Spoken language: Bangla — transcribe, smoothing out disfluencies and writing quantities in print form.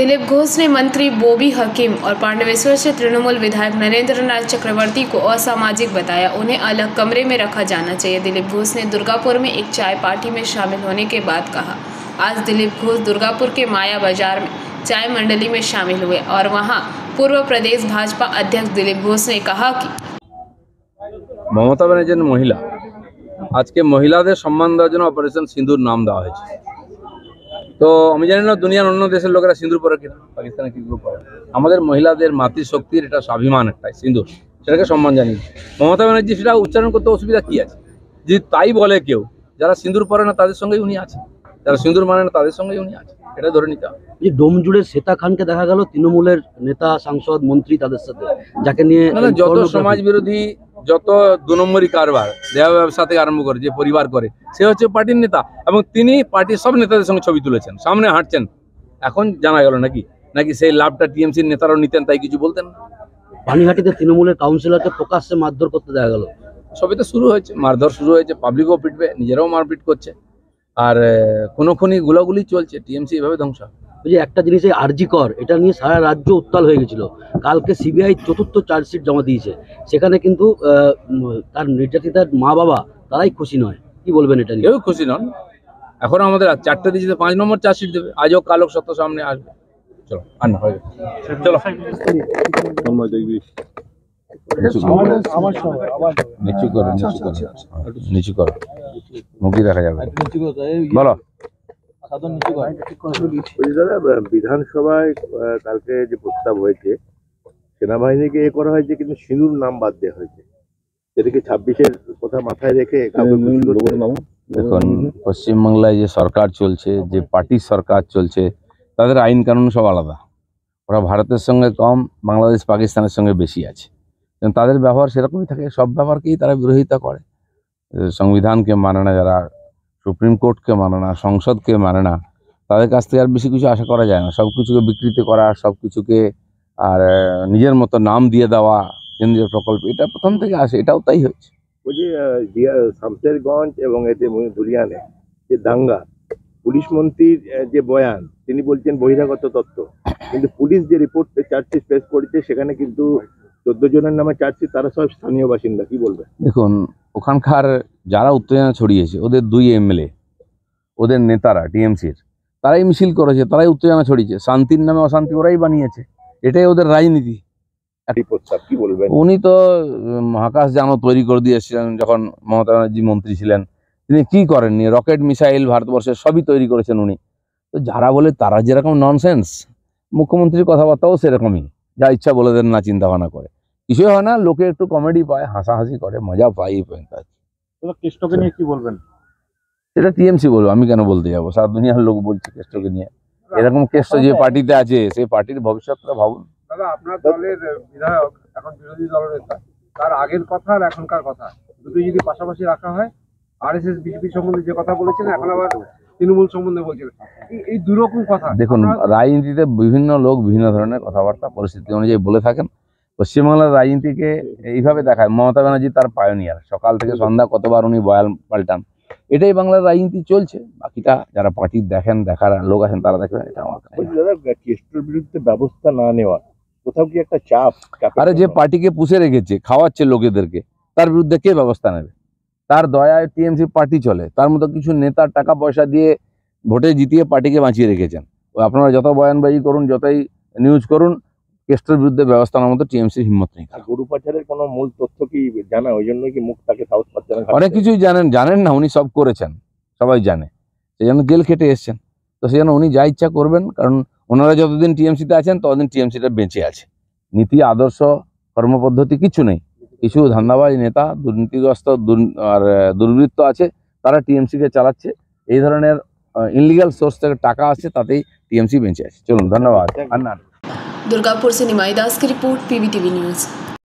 दिलीप घोष ने मंत्री बॉबी हकीम और पांडवेश्वर से तृणमूल विधायक नरेंद्र नाथ चक्रवर्ती को असामाजिक बताया। उन्हें अलग कमरे में रखा जाना चाहिए। दिलीप घोष ने दुर्गापुर में एक चाय पार्टी में शामिल होने के बाद कहा। आज दिलीप घोष दुर्गापुर के माया बाजार में चाय मंडली में शामिल हुए और वहां पूर्व प्रदेश भाजपा अध्यक्ष दिलीप घोष ने कहा कि ममता बनर्जी महिला आज के महिलाদের সম্মান দেওয়ার জন্য অপারেশন সিঁদুর নাম দেওয়া হয়েছে। তো আমি জানি না দুনিয়ার অন্য দেশের লোকেরা সিঁদুর পরে কিনা, পাকিস্তানে কি পরে। আমাদের মহিলাদের মাতৃশক্তির এটা স্বাভিমান, একটাই সিঁদুর, সেটাকে সম্মান জানি। মমতা ব্যানার্জি সেটা উচ্চারণ করতে অসুবিধা কি আছে? যদি তাই বলে কেউ, যারা সিঁদুর পরে না তাদের সঙ্গেই উনি আছেন, যারা সিঁদুর মানে না তাদের সঙ্গেই উনি আছেন, এটা ধরে নিতে হবে। এই ডোমজুড়ে শ্বেতা খানকে দেখা গেল তৃণমূলের নেতা, সাংসদ, মন্ত্রী তাদের সাথে, যাকে নিয়ে যত সমাজ বিরোধী, যত 2 নম্বরী কারবার, দেহ ব্যবসা থেকে আরম্ভ করে যে পরিবার করে, সে হচ্ছে পার্টির নেতা এবং তিনি পার্টির সব নেতাদের সঙ্গে ছবি তুলেছেন, সামনে হাঁটছেন। এখন জানা গেল নাকি সেই লাভটা টিএমসির নেতারাও নিতেন, তাই কিছু বলতেন না। পানিহাটিতে তৃণমূলের কাউন্সিলরকে প্রকাশ্যে মারধর করতে দেখা গেল। সবই তো শুরু হয়েছে, মারধর শুরু হয়েছে, পাবলিকও পিটবে, নিজেরাও মারপিট করছে, আর খুনোখুনি গুলাগুলি চলছে। টিএমসি এভাবে ধ্বংস। ওই যে একটা জিনিস, এই আরজি কর, এটা নিয়ে সারা রাজ্য উত্তাল হয়ে গেছিল। কালকে সিবিআই 4র্থ চার্জশিট জমা দিয়েছে, সেখানে কিন্তু তার নির্যাতিতার মা বাবা তারাই খুশি নয়। কি বলবেন এটা নিয়ে? কেউ খুশি নন। এখন আমাদের 4টে দিয়েছে, 5 নম্বর চার্জশিট দেবে, আজও কালো সত্য সামনে আসবে। চলো আর না হয়ে চলো নিচু করো, মুখি দেখা যাবে। বলো। বিধানসভায় কালকে যে প্রস্তাব হয়েছে, সেনাবাহিনীকে করা হয়েছে, কিন্তু সিঁদুর নাম বাদ দেওয়া হয়েছে। সেটাকে 26-এর কথা মাথায় রেখে দেখুন, পশ্চিমবাংলায় যে সরকার চলছে, যে পার্টির সরকার চলছে, তাদের আইন কানুন সব আলাদা। ওরা ভারতের সঙ্গে কম, বাংলাদেশ পাকিস্তানের সঙ্গে বেশি আছে। তাদের ব্যবহার সেরকমই থাকে, সব ব্যবহারকেই তারা বিরোধিতা করে। সংবিধানকে মানে না যারা, সুপ্রিম কোর্টকে মানে না, সংসদকে মানে না, তাদের কাছ থেকে আর বেশি কিছু আশা করা যায় না। সব কিছুকে বিকৃতি করা, সব কিছুকে আর নিজের মতো নাম দিয়ে দেওয়া, কেন্দ্রীয় প্রকল্প, এটা প্রথম থেকে আসে, এটাও তাই হচ্ছে। ওই যে শামশেরগঞ্জ এবং এতে ধুলিয়ানে যে দাঙ্গা, পুলিশ মন্ত্রীর যে বয়ান, তিনি বলছেন বহিরাগত তত্ত্ব, কিন্তু পুলিশ যে রিপোর্ট চার্জশিট পেশ করেছে, সেখানে কিন্তু 14 জনের নামে চার্জশিট, তারা সব স্থানীয় বাসিন্দা। কি বলবে? দেখুন, ওখানকার যারা উত্তেজনা ছড়িয়েছে, ওদের 2 এমএলএ, ওদের নেতারা টিএমসির, তারাই মিছিল করেছে, তারাই উত্তেজনা ছড়িয়েছে। শান্তির নামে অশান্তি ওরাই বানিয়েছে, এটাই ওদের রাজনীতি। কি বলবেন? উনি তো মহাকাশ যানও তৈরি করে দিয়েছিলেন যখন মমতা ব্যানার্জি মন্ত্রী ছিলেন। তিনি কি করেননি? রকেট, মিসাইল ভারতবর্ষের সবই তৈরি করেছেন উনি। তো যারা বলে তারা যেরকম ননসেন্স, মুখ্যমন্ত্রীর কথাবার্তাও সেরকমই, যা ইচ্ছা বলে দেন, না চিন্তা ভাবনা করে, কিছুই হয় না। লোকে একটু কমেডি পায়, হাসাহাসি করে, মজা পাই। কেষ্টকে নিয়ে কি বলবেন? সেটা টিএমসি বলবো, আমি কেন বলতে যাবো? সারা দুনিয়ার লোক বলছে কেষ্টকে নিয়ে। এরকম কেষ্ট যে পার্টিতে আছে, সেই পার্টির ভবিষ্যৎটা ভাবুন। দাদা, আপনার দলের বিধায়ক এখন বিরোধী দলের নেতা, তার আগের কথা আর এখনকার কথা দুটোই যদি পাশাপাশি রাখা হয়, আরএসএস বিজেপি সম্বন্ধে যে কথা বলেছেন, এখন আবার তৃণমূল সম্বন্ধে বলছেন, এই দুরকম কথা। দেখুন, রাজনীতিতে বিভিন্ন লোক বিভিন্ন ধরনের কথাবার্তা পরিস্থিতি অনুযায়ী বলে থাকেন। পশ্চিমবাংলার রাজনীতিকে এইভাবে দেখায় মমতা ব্যানার্জি তার পায়োনিয়ার। সকাল থেকে সন্ধ্যা কতবার উনি বয়ান পাল্টান, এটাই বাংলার রাজনীতি চলছে। বাকিটা যারা পার্টির দেখেন, দেখার লোক আছেন, তারা দেখবেন। এটা আমার কেষ্টর বিরুদ্ধে ব্যবস্থা না নেওয়া, কোথাও কি একটা চাপ? আরে, যে পার্টিকে পুষে রেখেছে, খাওয়াচ্ছে লোকেদেরকে, তার বিরুদ্ধে কে ব্যবস্থা নেবে? তার দয়ায় টিএমসি পার্টি চলে। তার মতো কিছু নেতার টাকা পয়সা দিয়ে ভোটে জিতিয়ে পার্টিকে বাঁচিয়ে রেখেছেন। আপনারা যত বয়ানবাজি করুন, যতই নিউজ করুন, কেষ্টর বিরুদ্ধে ব্যবস্থা নেওয়ার মতো টিএমসির হিম্মত নেই। গরু পাচারের কোনো মূল তথ্য কি জানা? ওই জন্য কি মুখ তাকে সাহস পাচ্ছে না? অনেক কিছুই জানেন না, উনি সব করেছেন, সবাই জানে। সেই জন্য জেল খেটে এসছেন। তো সেই জন্য উনি যা ইচ্ছা করবেন, কারণ ওনারা যতদিন টিএমসিতে আছেন ততদিন টিএমসিটা বেঁচে আছে। নীতি, আদর্শ, কর্মপদ্ধতি কিছু নেই। কিছু ধান্দাবাজ নেতা, দুর্নীতিগ্রস্ত আর দুর্বৃত্ত আছে, তারা টিএমসিকে চালাচ্ছে। এই ধরনের ইনলিগাল সোর্স থেকে টাকা আসছে, তাতেই টিএমসি বেঁচে আছে। চলুন, ধন্যবাদ। दुर्गापुर से निमाई दास की रिपोर्ट, पीवीटीवी न्यूज़।